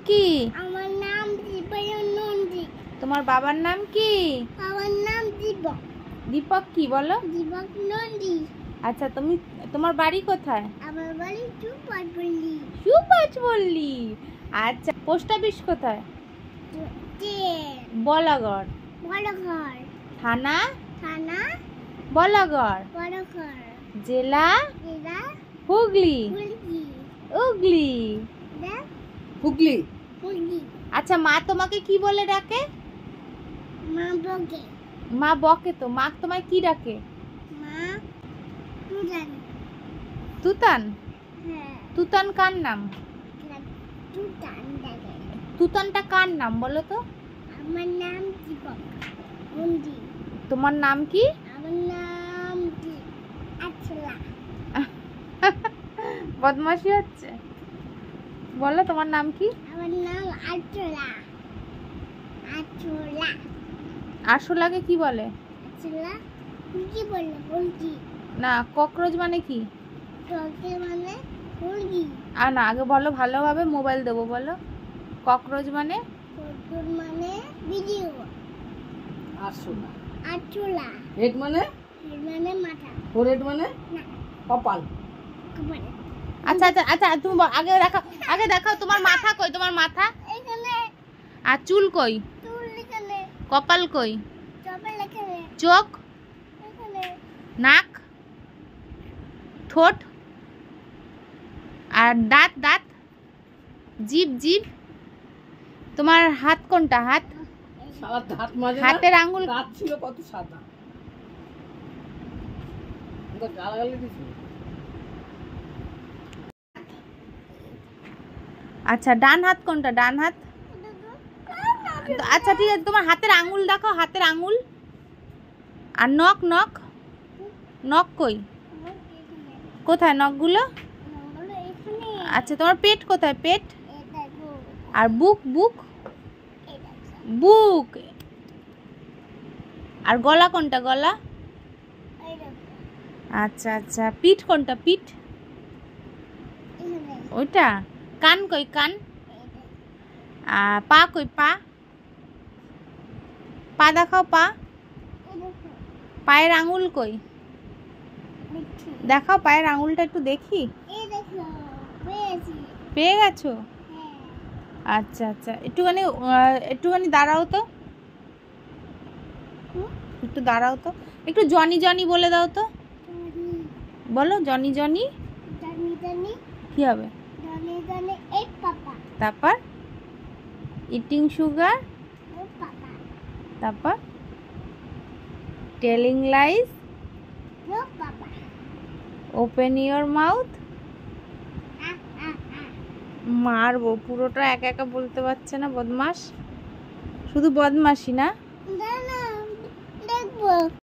কি? আমার নাম দীপায়নন্দী। তোমার বাবার নাম কি? আমার নাম দীপক। দীপক কি বলো? দীপক নন্দী। আচ্ছা, তোমার বাড়ি কোথায়? আমার বাড়ি সুপারপল্লী। সুপারপল্লী। আচ্ছা, পোস্ট অফিস কোথায়? বলাগড়। বড়ঘর। থানা? থানা বলাগড়। বড়ঘর। জেলা? জেলা হুগলি। হুগলি। হুগলি। হুগলি। হুগলি। আচ্ছা, মা তোমাকে কি বলে ডাকে? মা বকে। মা বকে তো, মা তোমায় কি ডাকে? মা তুজান। তুতান? হ্যাঁ। তুতান কার নাম? তুতান ডাকে। তুতানটা কার নাম বলো তো? আমার নাম দীপক নন্দী। তোমার নাম কি? আমার নাম আছলা। বদমাশি হচ্ছে, বলো তোমার নাম কি? আমার নাম আছলা। আছলা। আরশোলাকে কি বলে? আছলা কি বলে? মুরগি। না, ককরোচ মানে কি? তোকে মানে মুরগি। না, আগে বলো ভালোভাবে, মোবাইল দেবো, বলো। ককরোচ মানে? ককরোচ মানে ভিডিও। আরশোলা। আছলা। হেড মানে? হেড মানে মাথা। ফোরহেড মানে? না, কপাল। কপাল। আচ্ছা আচ্ছা আচ্ছা, তুমি আগে দেখাও তোমার মাথা কই? তোমার মাথা এখানে। আর চুল কই? চুল এখানে। কপাল কই? কপাল এখানে। চোখ? এখানে। নাক? ঠোঁট? আর দাঁত? দাঁত? জিভ? তোমার হাত কোনটা? হাত? সারা দাঁত মাঝে না? হাতের আঙ্গুল? দাঁত ছিল কত সাদা। এটা গালাগালি দিছিল। আচ্ছা, ডান হাত কোনটা? ডান হাত? আচ্ছা ঠিক আছে, তোমার হাতের আঙ্গুল দেখাও, হাতের আঙ্গুল। আর নখ? নখ কই? কোথায় নখগুলো? আচ্ছা, তোমার পেট কোথায়? পেট? আর বুক? বুক। আর গলা কোনটা? গলা? আচ্ছা আচ্ছা, পিঠ কোনটা? পিঠ? ওইটা। কান কই? কান? পা কই? পা দেখাও, পা। পায়ের আঙ্গুল কই? দেখাও পায়ের আঙ্গুলটা, একটু দেখি। পেয়ে গেছো? আচ্ছা আচ্ছা, একটুখানি দাঁড়াও তো, একটু দাঁড়াও তো, একটু জনি জনি বলে দাও তো, বলো জনি জনি। কি হবে? তারপর ইটিং সুগার, তারপর telling lines, open your mouth. মারবো, পুরোটা একা একা বলতে পারছে না, বদমাস, শুধু বদমাসি না। দেখবো।